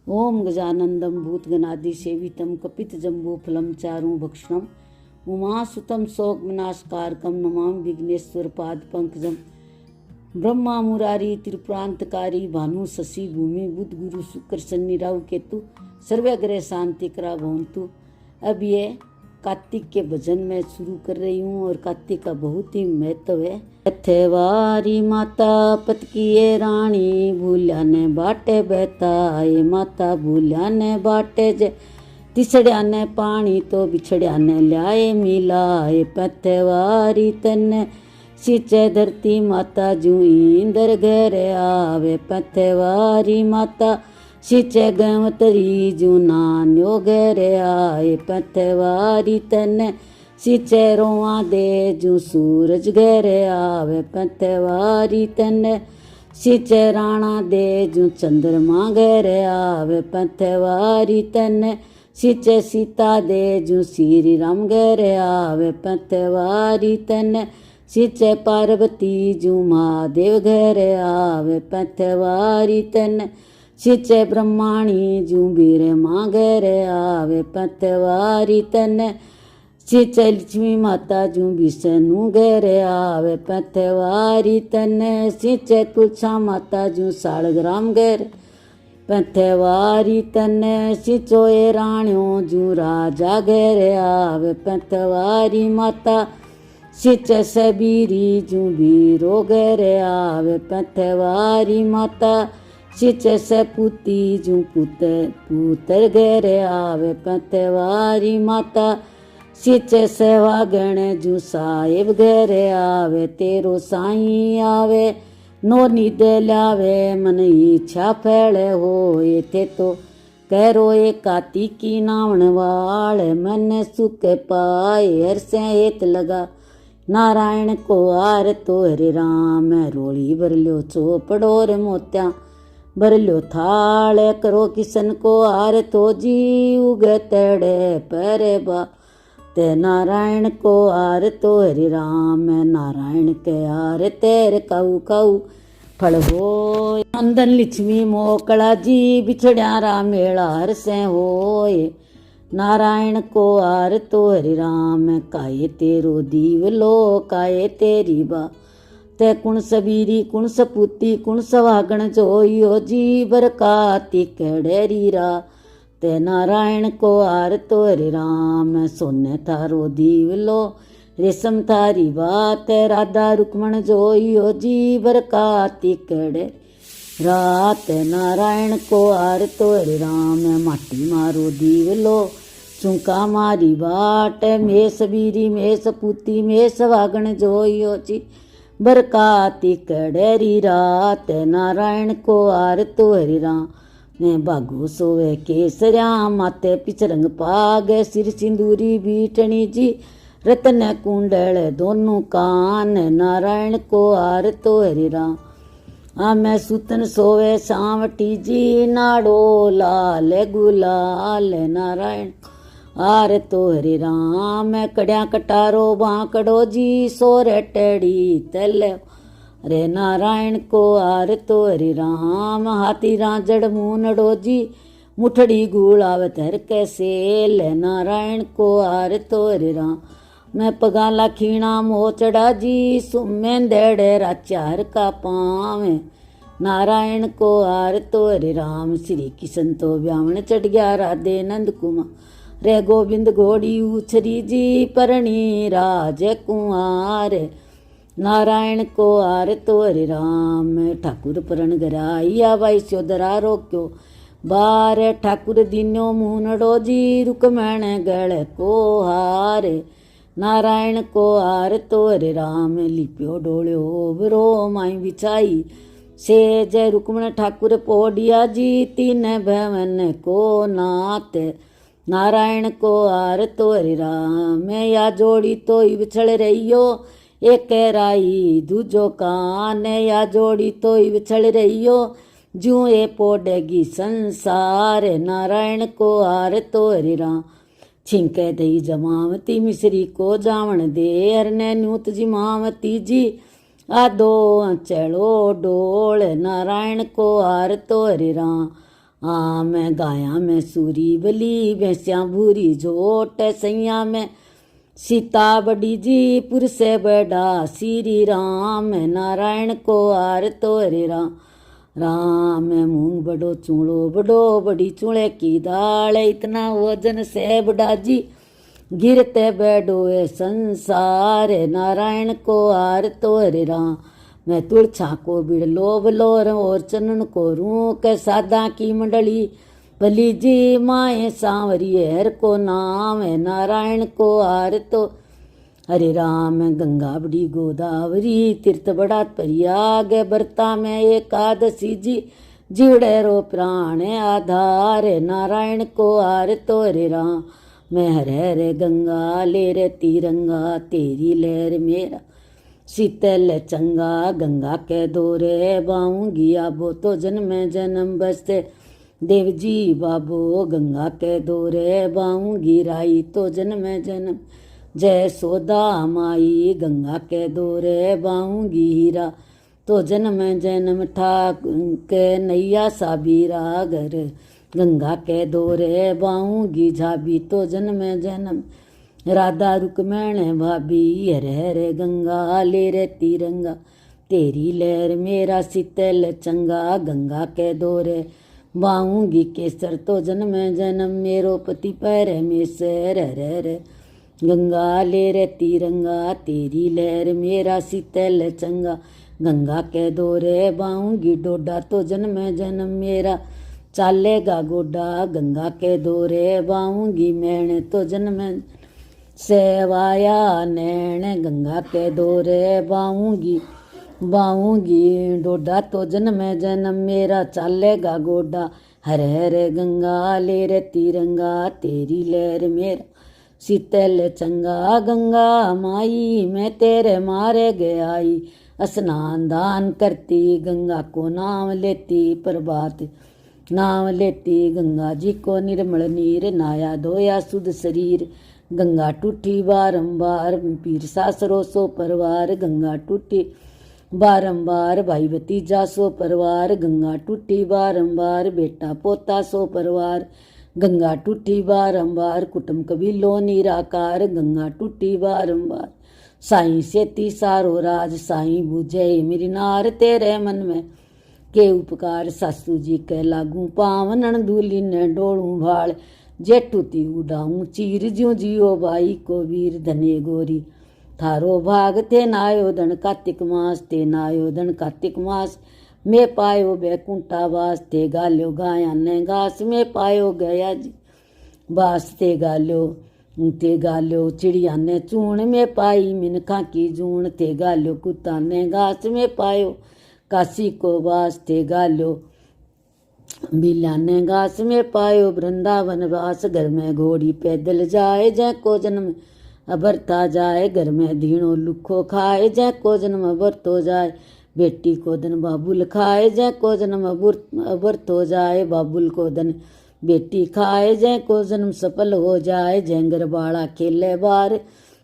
ओम गजानंदम भूतगणादि सेवितम कपित जम्बो फलम चारु भक्षणम उमासुतम शोक विनाशकारकम नमामि विघ्नेश्वर पाद पंकजम। ब्रह्मा मुरारी त्रिपुरांतकारी भानु शशि भूमि बुध गुरु शुक्र शनि राहु केतु सर्वे ग्रह शांति करा भवंतु। अब ये कार्तिक के भजन में शुरू कर रही हूँ और कार्तिक का बहुत ही महत्व है। अथेवारी माता पतकीये रानी भूल्या ने बाटे बहता ये माता भूल्या ने बाटे जे तिसड़िया ने पानी तो बिछड़िया ने ल्याए मिलाए पथेवारी तन सिंचे धरती माता जू इंदर घर आवे पथेवारी माता सिंचे गवतरी जू नान्यो घर आए पथवारी तन सिंचे रोआ दे जू सूरज घर आवे पथवारी तन सिंचे राणा दे जू चंद्रमा घर आवे पथवारी तन सिंचे सीता दे जू श्री राम घर आवे पथवारी तन सिंचे पार्वती जू महादेव घर आवे पथवारी तन सिंचे ब्रह्माणी जू बीर माँ घर आवे पथवारी तन सिंचे लक्ष्मी माता जू विष्णु घर आवे पथवारी तन सिंचे तुलसा माता जू सालग्राम घर पथवारी तन सिंचोए राणियों जू राजा घर आवे पथवारी माता सिंचे सबीरी जू बीरो घर आवे पथवारी माता सिंचे सपूती जू पुत्र घर आवे पथवारी माता सिंचे सेवागण जू साहेब घर आवे तेरो साई आवे नो निद लावे मन इच्छा फैले होए थे तो करो ए कार्तिकी नावण वाल मन सुख पाए हर से हेत लगा नारायण को आर तो हरे राम रोली भर लो चोपड़ो रे मोत्या भर लो थाल करो किसन को आर तो जी उगे तेड़े पर बा ते नारायण को आर तो हरि राम नारायण के आर तेर काऊ काऊ फल हो अंदन लक्ष्मी मोकला जी बिछड़िया राम मेला हर से होए नारायण को आर तो हरि राम काये तेरो दीव लो काये तेरी बा ते कुण सबीरी कुण सपूती कुण सवागण जोयो जी बरकाती कड़ेरी रा ते नारायण को आर तो हरि राम सोने थारो दीव लो रेशम थारी बात राधा रुक्मण जोयो जी बरकाती कड़े रात नारायण को आर तो हरि राम माटी मारो दीव लो चुका मारी बाट में सबीरी में सपूती में सवागण जोयो जी बरकाती कड़ेरी रात नारायण को आर तो हरि राम मैं बागो सोवे केसरिया माते पिचरंग पाग सिर सिंदूरी बीटनी जी रतन कुंडल दोनों कान नारायण को आर तो हरि राम मैं सुतन सोवे सावटी जी नाड़ो लाल गुलाल नारायण आर तो हरि राम कड़िया कटारो बांकड़ो जी सोरे टेड़ी तल रे नारायण को आर तो हरि राम हाथी राजड़ मूनड़ो जी मुठड़ी गुलावत हर कैसे नारायण को आर तो हरि राम मैं पगाला खीणा मोचड़ा जी सुमें देड़े राचार का पावे नारायण को आर तो हरि राम श्री किशन तो ब्यावण चढ़ गया राधे नंद कुमार रे गोविंद घोड़ी उछरी जी परणी राज कुंवर नारायण को आर तो हरि राम ठाकुर परण गराइया बाई स्योदरा रोक्यो बार ठाकुर दीन्यो मुनड़ो जी रुकमण गल को हार नारायण को आर तो हरि राम लिप्यो डोल्यो बरो माई बिछाई से जय रुकमण ठाकुर पोडिया जी तीन भवन को नाथ नारायण को आर तो हरि राम या जोड़ी तो बिछड़ रहियो एक राई दूजो कान या जोड़ी तो बिछड़ रहियो जू ए पोडेगी संसार नारायण को आर तो हरि राम छिंके दई जमावती मिश्री को जावण दे हरने न्यूत जी मावती जी आदो चलो डोल नारायण को आर तो हरि राम मैं गाया मैं सूरी बली भैंसिया भूरी जोट सैया में सीता बड़ी जी पुर से बड़ा श्री राम नारायण को आर तो हरे राम मूंग बड़ो चूड़ो बड़ो बड़ी चूड़े की दाल इतना वजन से बड़ा जी गिरते बैठो ए संसार नारायण को आर तो हरे राम मैं तुलछा को बिड़लो बलोर और चनन को रू के सादा की मंडली भली जी माए सांवरी हर को नाम है नारायण को आर तो हरे राम गंगा बड़ी गोदावरी तीर्थ बड़ा परियाग बरता में एकादशी जी जीवड़े रो प्राण आधार नारायण को आर तो हरे राम मैं हरे हरे गंगा ले रे तिरंगा तेरी लहर मेरा शीतल चंगा गंगा के दोरे बाऊंगी आबो तो जन्म जन्म बसते देव जी बाबो गंगा के दोरे बाऊंगी राई तो जन्म जन्म जय सोदा माई गंगा के दोरे बाऊंगी हीरा तो जन्म जन्म ठाक के नैया साबीरा घर गंगा के दोरे बाऊंगी झाबी तो जन्म जन्म राधा रुकमैण भाभी हरे हरे गंगा ले रे तिरंगा तेरी लहर मेरा शीतल चंगा गंगा के दोरे बाऊंगी केसर तो जन्म जन्म मेरो पति पैर में सर हरे हरे गंगा ले रे तिरंगा तेरी लहर मेरा शीतल चंगा गंगा के दोरे बाऊंगी डोडा तो जन्म जन्म मेरा चालेगा गोडा गंगा के दोरे बाऊंगी मैण तो जन्म सेवाया नैण गंगा के दोरे बाऊंगी डोडा तो जन्म जन्म मेरा चालेगा गोडा हरे हरे गंगा ले रे तिरंगा तेरी लहर मेरा शीतल चंगा गंगा माई मैं तेरे मारे गई स्नान दान करती गंगा को नाम लेती प्रभात नाम लेती गंगा जी को निर्मल नीर नाया धोया शुद्ध शरीर गंगा टूटी बारंबार पीर सासरो सो परवार गंगा टूटी बारंबार भाई भतीजा सो परवार गंगा टूटी बारंबार बेटा पोता सो परवार गंगा टूटी बारंबार कुटुंब कबीलो निराकार गंगा टूटी बारंबार साईं सेती सारो राज साईं बुझे मेरी नार तेरे मन में के उपकार सासू जी के लागू पावन दूली ने डोलू भाल जेठूती उड़ाऊं चीर ज्यों जियो बाई को वीर धने गोरी थारो भाग ते नायो धन कार्तिक मास ते नायो धन कार्तिक मास मैं पायो बैकुंठावास ते गाल्यो गाया ने घास में पायो गया जी बास ते गाल्यो चिड़िया ने चूण में पाई मिनखा की जून ते गाल्यो कुत्ता ने घास में पायो काशी को वास ते गाल्यो बिल्ला ने घास में पायो वृंदावन वास घर में घोड़ी पैदल जाए जय को जन्म अबरता जाए घर में धीणो लुखो खाए जय को जन्म अबरत हो जाए बेटी को धन बाबुल खाए जय को जन्म अबरत हो जाए बाबुल को धन बेटी खाए जय को जन्म सफल हो जाए जयंगर बाड़ा खेले बार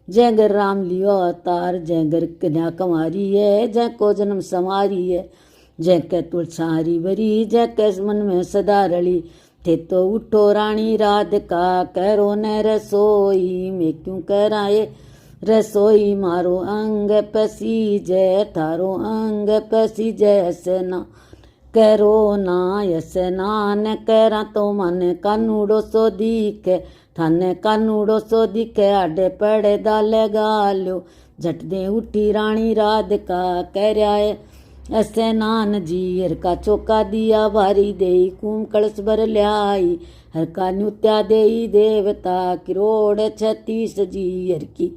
जयंगर राम लियो अवतार जयंगर कन्या कुमारी है जय को जन्म समारी है जय के तुलसारी बरी जय के मन में सदा रली थे तो उठो रानी राधिका करो न रसोई मैं क्यों कराए रसोई मारो अंग पसी जय थारो अंग पसी जय सेना करो ना स्नान करा तो मन कानूड़ो सो दिखे थाने कानूड़ो सो दिखे आडे पड़े दाले गाल्यो झट दे उठी रानी राधिका कह रहा है स्नान जी हर का चौका दिया भारी देई कुम कलश भर ल्याई हर का न्युत्या देई देवता किरोड़ 36 जी हर की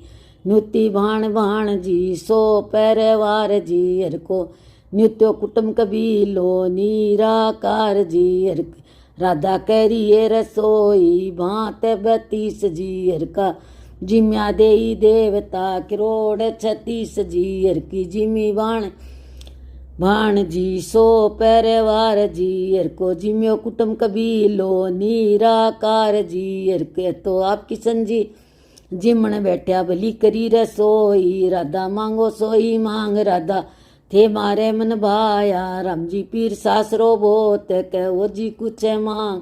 न्युति भाण जी सो पैरवार जी हर को न्युत्यो कुटुम कबीलो निराकार जी हर राधा करिए रसोई भांत 32 जी हर का जिम्या देई देवता किरोड़ 36 जी हर की जिमी भाण जी सो पैरवार जी हर को जिम्यो कुटुम कबीलो निराकार जी हर के तो आपकी संजी जिमण बैठा भली करी रसोई राधा मांगो सोई मांग राधा थे मारे मन भाया। राम जी पीर सासरो बोत कहो जी कुछ मांग।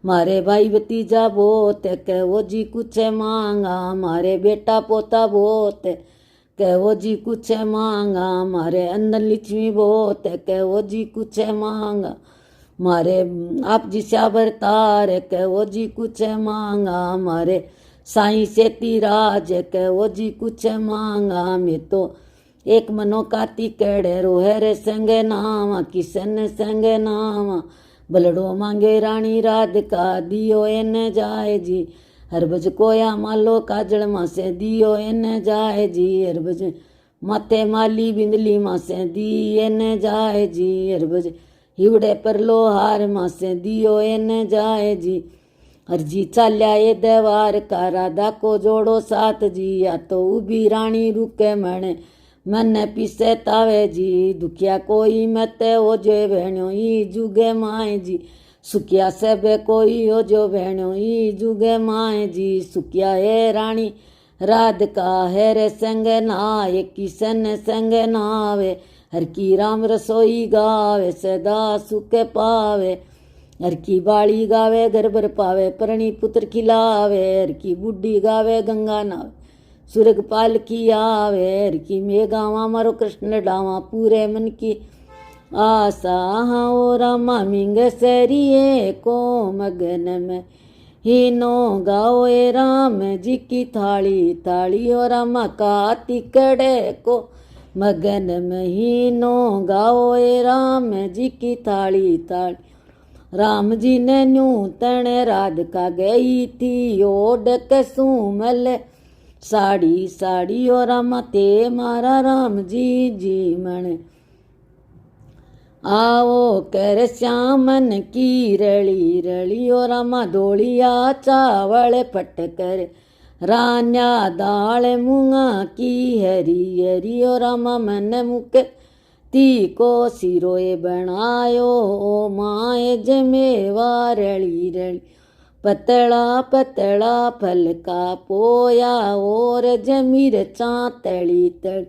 मारे भाई भतीजा बोत कहो जी कुछ मांगा। मारे बेटा पोता बोत कहो जी कुछ मांगा। मारे अंदर लक्ष्मी बोत कहो जी कुछ मांगा। मारे आप जी श्यावर तार कहो जी कुछ मांगा। मारे साईं सेती राज कहो जी कुछ मांगा। मैं तो एक मनो काती केड़े रोहे रे संग नामा। किसन संग नामा बलड़ो मांगे रानी राधिका। दियो इन जाए जी हरबज कोया मालो काजल माँ से। दियो इन जाए जी हरबज माथे माली बिंदली माँ से। दी इन जाए जी हरबज हिवड़े पर लोहार माँ से। दियो इन जाए जी हरजी चाल्या ये देवार का। राधा को जोड़ो साथ जी या तो उभी रानी रुके मणे मन पीसे तावे जी। दुखिया कोई मत हो जो भेणो ई जुगे माए जी। सुखिया सब कोई हो जो भेणो ई जुगे माए जी। सुखिया है रानी राधिका है रे संग नाए। किसन संग नावे हर की राम रसोई गावे। सदा सुख पावे हर की बाड़ी गावे घर भर पावे। परणी पुत्र खिलावे हर की बुढ़ी गावे गंगा नावे। सुरग पाल की आवे हर की मैं गावा मारो कृष्ण डावा। पूरे मन की आशा हो रामा मिंग सरिये को मगन में ही नो गाओ ए राम जी की थाली थाली। और रामा का तिकड़े को मगन में ही नो गाओ ए राम जी की थाली थाली। राम जी ने नूतन राधिका गई थी ओढ़ के सुमल साड़ी साड़ी। और रामा ते मारा राम जी जी मन आओ कर श्यामन की रली रली। और रामा डोलिया चावल फटकर रान्या दाल मूंगा की हरी हरी। और रामा मन मुख ती को सिरोए बनायो ओ माए जमेवा रली रली। पतला पतला फल का पोया और जमीर चातली तली।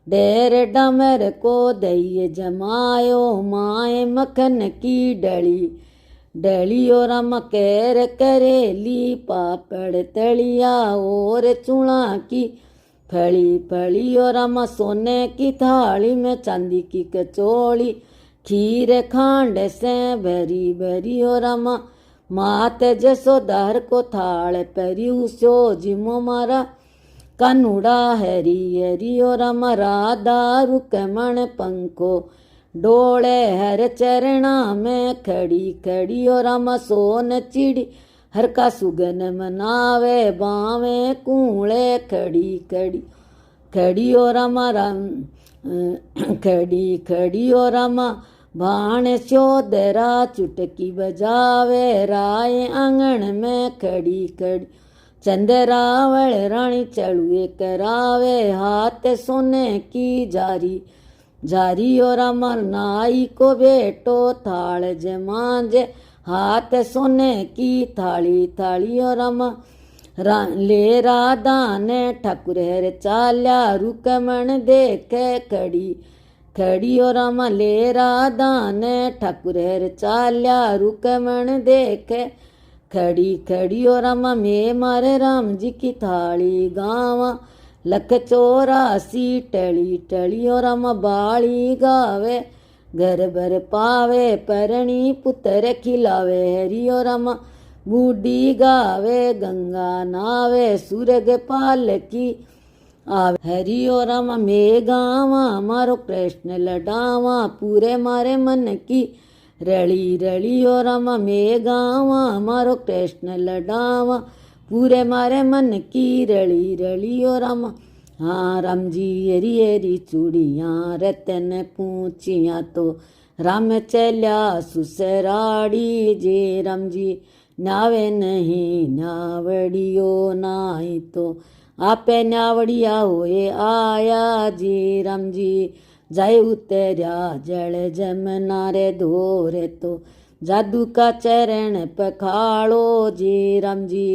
डेर डमर को दही जमायो माए मखन की डली डली। और मकर करेली पापड़ तलिया और चूड़ा की फली फली। और रामा सोने की थाली में चांदी की कचौड़ी खीर खांड से भरी भरी। और रामा मात जसोदार को थाल परी उसो जिमो मारा कानूड़ा हरी हरी। और रामा राधा रुकमण पंखो डोले हर चरणा में खड़ी खड़ी। और रामा सोन चिड़ी हर का सुगन मनावे बावे कूले खड़ी खड़ी खड़ी। और रामा राम खड़ी खड़ी। और रामा भाण स्योदरा चुटकी बजावे राय आंगन में खड़ी खड़ी। चंद्रावल रानी चढ़ुए करावे हाथ सोने की जारी जारी। और रामा नाई को बेटो थाल जमांजे हाथ सोने की थाली थाली। और रामा ले राधा ने ठाकुर हर चाल्या रुकमण देखे खड़ी खड़ी। और रामा ले राधा ने ठाकुर हर चाल्या रुकमण देखे खड़ी खड़ी। और रामा मैं मारे राम जी की थाली गावा लख 84 टली टली। और रामा बाली गावे घर भर पावे परणी पुत्र खिलावे हरी। और रामा बूढ़ी गावे गंगा नावे सुरग पाल की आवे हरी। और रामा मैं गावा मारो कृष्ण लडावा पूरे मारे मन की रली रली। और रामा मैं गावा मारो कृष्ण लडावा पूरे मारे मन की रली रली। और रामा हाँ राम जी हरी हरी चूड़ियाँ रतन पूछिया तो राम चल्या सुसराड़ी। जे राम जी नावे नहीं नावड़ियो नाई तो आपे नावड़िया होए आया। जी राम जी जाए उतर्या जल जमना रे धोरे तो जादू का चरण पखाड़ो। जी राम जी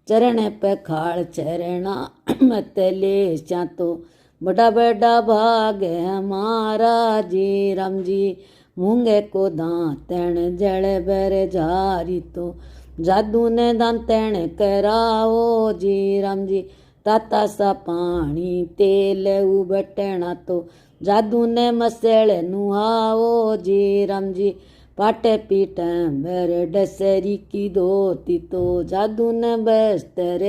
चरण पखाड़ चरणा मत ले तो बड़ा बड़ा भाग है हमारा जी राम जी। मूंगे को दांतन जड़ बर झारी तो जादू ने दांतन कराओ जी राम जी। ताता सा पानी तेल उबटना तो जादू ने मसेल नुहाओ जी राम जी। पाटे पीटंबर डसरी की धोती तो जादू ने बस्तर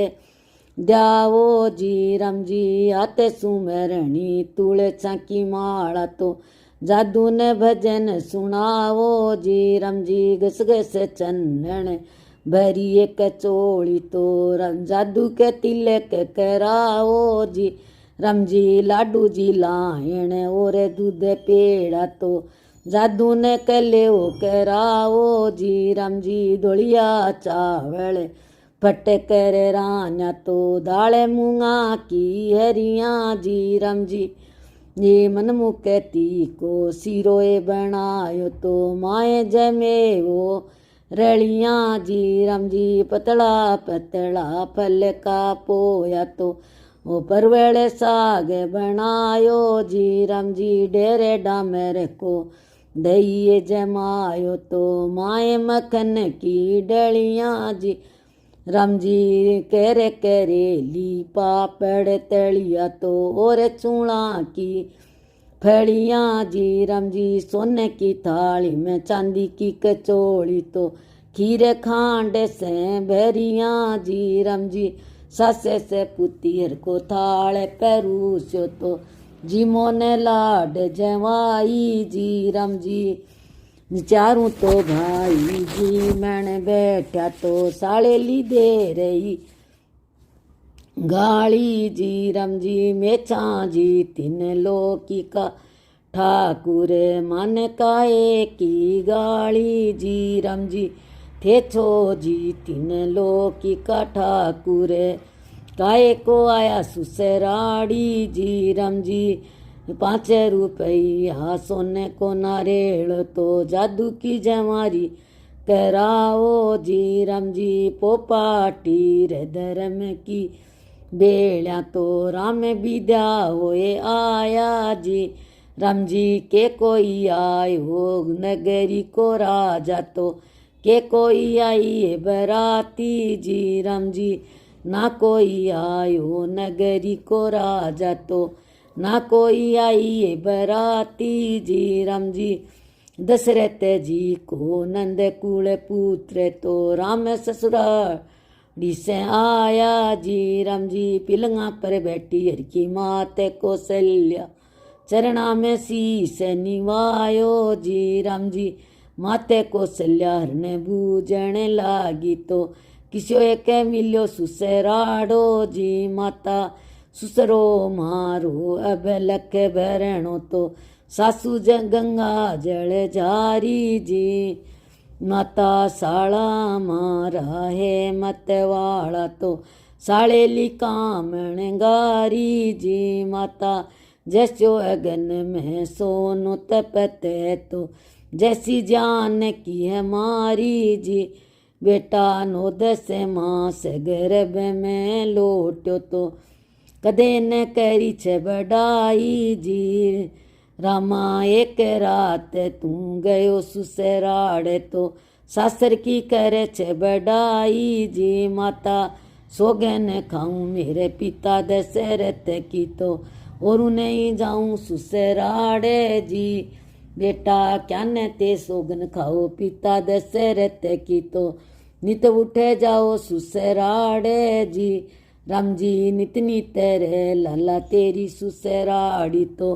द्याओ जी राम जी। आते सुमरणी तुलसा की माला तो जादू ने भजन सुनाओ जी राम जी। घस घस चंदन भरी एक चोली तो जादू के तिलक कराओ जी राम जी। लाडू जी लायण और दूध पेड़ा तो जादू ने कल्यो कराओ जी राम जी। धोलिया चावल फटकर रान्या तो दाल मूंगा की हरिया जी राम जी। ये मन मुकती को सिरोए बनायो तो माए जमे वो रलिया जी राम जी। पतला पतला फल का पोया तो वो परवल साग बनायो जी राम जी। डेरे डामर को दही जमायो तो माए मखन की डलिया जी राम जी। करे करेली पापड़ तलिया तो और चूड़ा की फलियाँ जी राम जी। सोने की थाली में चांदी की कचौड़ी तो खीर खांड से भरिया जी राम जी। सासे से पुतीर को थाल परूस्यो तो जीमो ने लाड जवाई जी राम जी। चारू तो भाई जी मैंने बैठा तो साड़ेली दे रही गाली जी राम जी। मेछा जी तीन लोकी का ठाकुर मन काए की गाली जी राम जी। थे छो जी तीन लोकी का ठाकुर काए को आया सुसराड़ी जी राम जी। 5 रुपया सोने को नारेल तो जादू की जमारी कराओ जी राम जी। पोपाटी रे धर्म की बेड़ा तो राम विद्या होए आया जी राम जी। के कोई आए हो नगरी को राजा तो के कोई आई बराती जी राम जी। ना कोई आयो नगरी को राजा तो ना कोई आई बराती जी राम जी। दशरथ जी को नंद कुल पुत्र तो राम ससुराड़ी से आया जी राम जी। पिलंगा पर बैठी हर की मात कौशल्या चरणा में शीस निवायो जी राम जी। माते कौशल्या हरने बूझण लागी तो किसी एक मिलो सुसराड़ो जी। माता सुसरो मारो अब लख भरणो तो सासू गंगा जल जारी जी। माता साड़ा मारा है मतवाड़ा तो साड़ेली कामण गारी जी। माता जैसो अगन में सोनो तपते तो जैसी जान की है मारी जी। बेटा नो 10 मास गर्भ में लोटो तो कदे न करी छ बड़ाई जी। रामा एक रात तू गयो सुसराड़ तो सासर की करे छ बड़ाई जी। माता सोगन खाऊं मेरे पिता दशरथ की तो और नहीं जाऊं ससुराड़े जी। बेटा क्या न ते सोगन खाओ पिता दशरथ की तो नित उठे जाओ ससुराड़े जी। राम जी नित नित रे लाला तेरी ससुराड़ी तो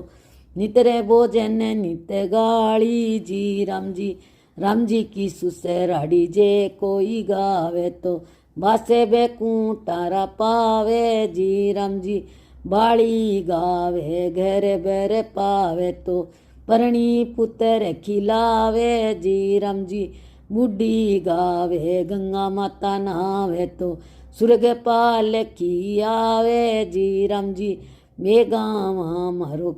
नित रे भोजन नित गाड़ी जी। राम जी की ससुराड़ी जे कोई गावे तो बासे बेकूटारा पावे जी। राम जी बाड़ी गावे घर बर पावे तो परणी पुत्र खिलावे जी। राम जी बूढ़ी गावे गंगा माता नावे तो सुर्ग पाल की आवे जी। राम जी मैं गावा मारो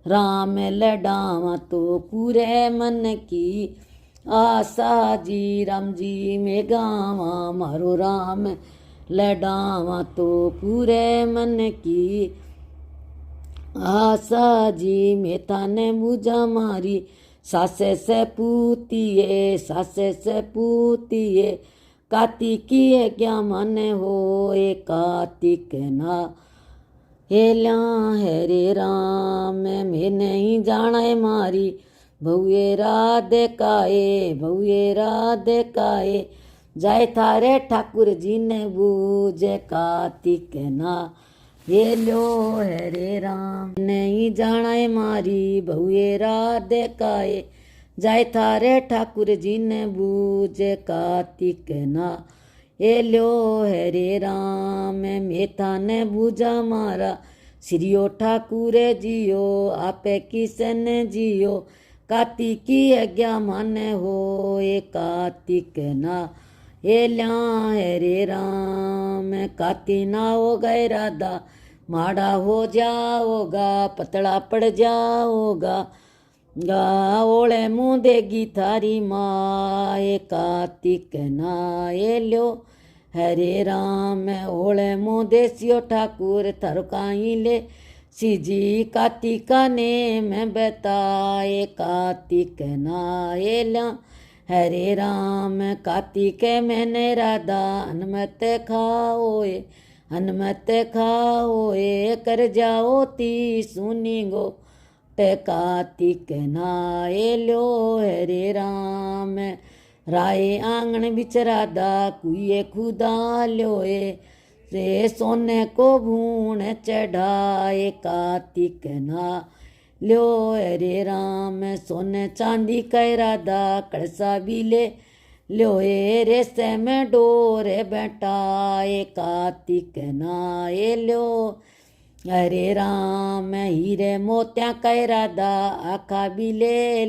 राम लडावा तो पूरे मन की आशा जी। राम जी मैं गावा मारो राम लडावा तो पूरे मन की आशा जी मेथा ने बूझा मारी सासे से पूतिए सासे से पूतिए कार्तिकी है क्या माने हो ए कार्तिक ना हेल्या है रे राम मैं नहीं जाना है मारी भौए राधे काए जाय थारे ठाकुर जी ने बूझे कार्तिक ना ये लो है रे राम नहीं जाना है मारी भौए राधे काए जाय थारे ठाकुर जी ने बूझे कार्तिक ना ये लो है रे राम मेथा ने बूझा मारा श्रियो ठाकुर जियो आपे किसन जियो कार्तिकी आज्ञा माने हो ये कार्तिक ना ये ल्या है रे राम काती ना हो गए राधा माड़ा हो जाओगा पतला पड़ जाओगा गा ओले मुँह देगी थारी माँ ये कार्तिक ना ये लो हरे राम ओले मुँह देसियो ठाकुर थर काई ले सीजी कार्तिका ने मैं बताए कार्तिक ना ये ला हरे राम कार्तिक मैंने राधा हनुमत खाओए कर जाओ ती सुनी गो कार्तिक ना ये लो हरे राम राय आंगन बिच राधा कुए खुदा लोए से सोने को भूण चढ़ाए कार्तिक ना लो हरे राम सोने चांदी कै राधा कड़सा भी ले लोए रेसे में डोरे बैठाए कार्तिक ना ये लो हरे राम हीरे मोत्या कै राधा आखा भी ले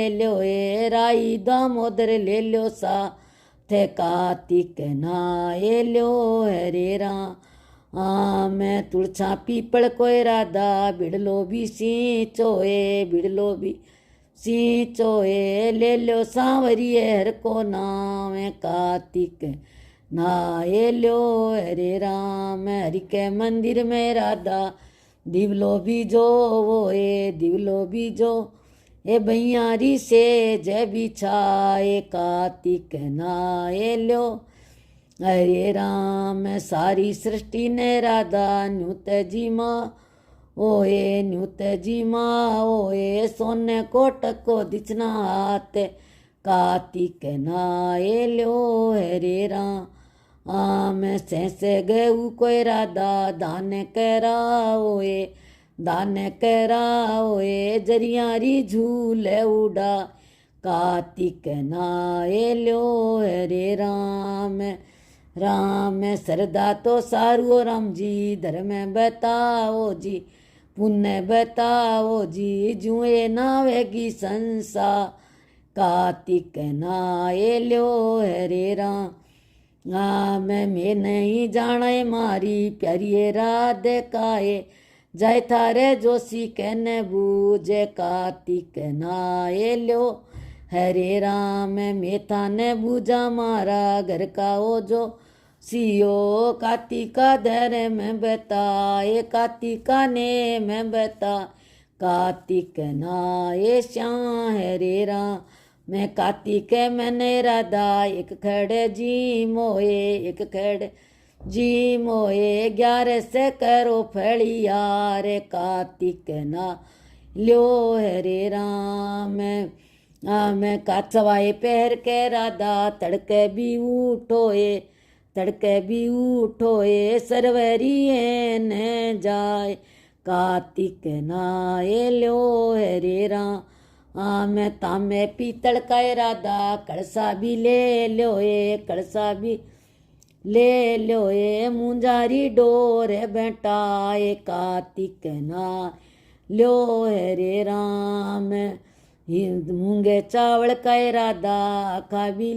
लोए राई दामोदर ले लो सा थे कार्तिक ना ये लो हरे राम मैं तुलसा पीपल कोई राधा बिड़लो भी सींचोए ले लो सांवरिये हर को नाम कार्तिक ना ये लो हरे राम हरि के मंदिर में राधा दिवलो भी जो ए भैयारी से जय बिछाए कार्तिक ना ये लो हरे राम सारी सृष्टि ने राधा न्यूत जी माँ ओए सोने कोटक को दिचना हाथ कार्तिक ना ये लो हरे राम से गऊ कोई राधा दान कराओए जरियारी झूल उड़ा कार्तिक ना ये लो हरे राम सरदा तो सारो राम जी धर्म बताओ जी पुण्य बताओ जी जुए नावेगी संसार कार्तिक ना ये लो हरे राम मैं नहीं जाने मारी प्यारी राधे काए जय थारे जोशी कहने बूझे कार्तिक ना ये लो हरे राम मेथा ने बूझा मारा घर का ओ जो सियो कार्तिका धैर्य में बताए कार्तिका ने मैं बता कार्तिक ना ये श्याम हरे राम मैं कार्तिक मैंने राधा एक खड़े जी मोए 11 से करो फड़िया रे कार्तिक ना लो हरे राम मैं काचवाए पैर के राधा तड़के भी उठोए सरवरी न जाए कार्तिक ना ये लो हरे राम मैं तामे पीतल का राधा कड़सा भी ले लोए मुंजारी डोर बैठाए कार्तिक ना लो हरे राम मूंगे चावल का राधा आखा भी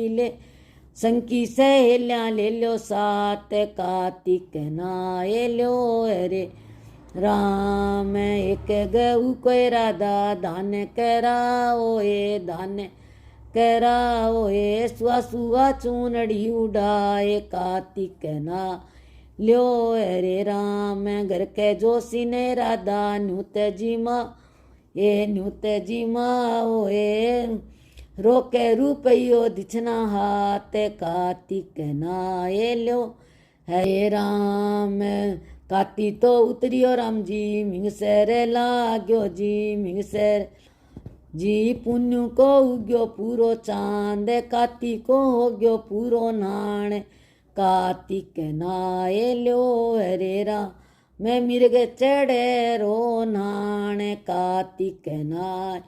ले संकी सहेलिया ले लो साथ कार्तिक ना ये लो हरे राम एक गऊ कोई राधा दान कराओए सुआ चूनड़ी उड़ाए कार्तिक ना ल्यो हरे राम घर के जोशी ने राधा न्यूत जी माँ ये न्यूत जी माँ ओए रोके रुपयो दिछना हाथ कार्तिक नाये ल्यो हरे राम काती तो उतरियो राम जी मिंगसर लाग्यो जी मिंगसर जी पुण्य को उग्यो पूरो चांद काती को हो गयो पूरो नाण कार्तिक नाये ल्यो हरे राम मैं मिर्ग चढ़े रो नाण कार्तिक नाय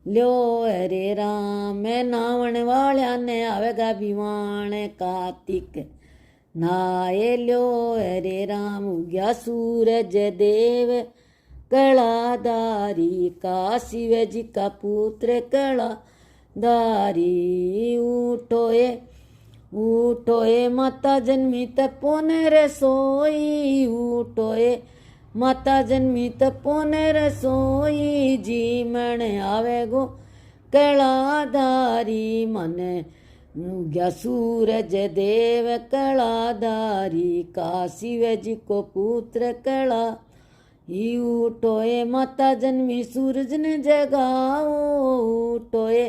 ल्यो हरे राम मैं नावण वाल्या ने आवेगा बिवाण कार्तिक नाये ल्यो हरे राम उग्या सूरज देव कलाधारी का शिव जी का पुत्र कलाधारी उठोए माता जन्मी तपोन रसोई उठोए माता जन्मी तपोन रसोई जी मन आवे गो कलाधारी मन गया सूरज देव कलाधारी का शिव जी को पुत्र कला उठोए माता जन्मी सूरज ने जगाओ उठोए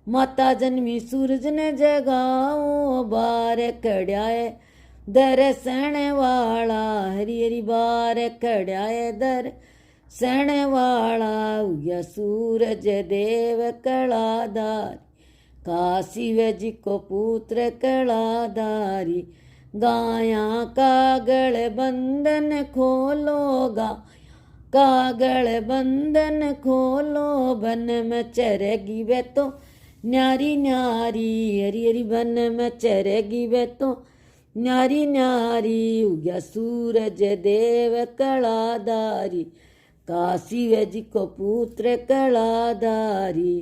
माता जन्मी सूरज ने जगाओ बार कड़ाए दर्शन वाला हरी हरी बार कड़ाए दर्शन वाला उया सूरज देव कलाधारी का शिव जी को पुत्र कलाधारी गाया कागल बंधन खोलोगा कागल बंधन खोलो बन में चरेगी वे तो न्यारी न्यारी हरी हरी बन में चरेगी वे तो न्यारी न्यारी उग्या सूरज देव कलाधारी का शिव जी को पुत्र कलाधारी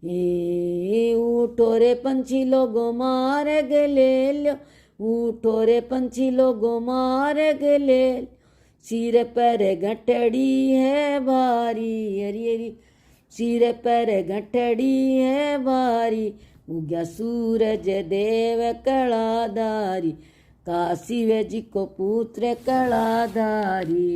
उठो रे पंछी लोगो मार गले लो उठो रे पंछी लोगो मार गले सिर पर घटड़ी है भारी हरी हरी सिर पर घटड़ी है भारी उग्या सूरज देव कलाधारी का शिव जी को पुत्र कलाधारी।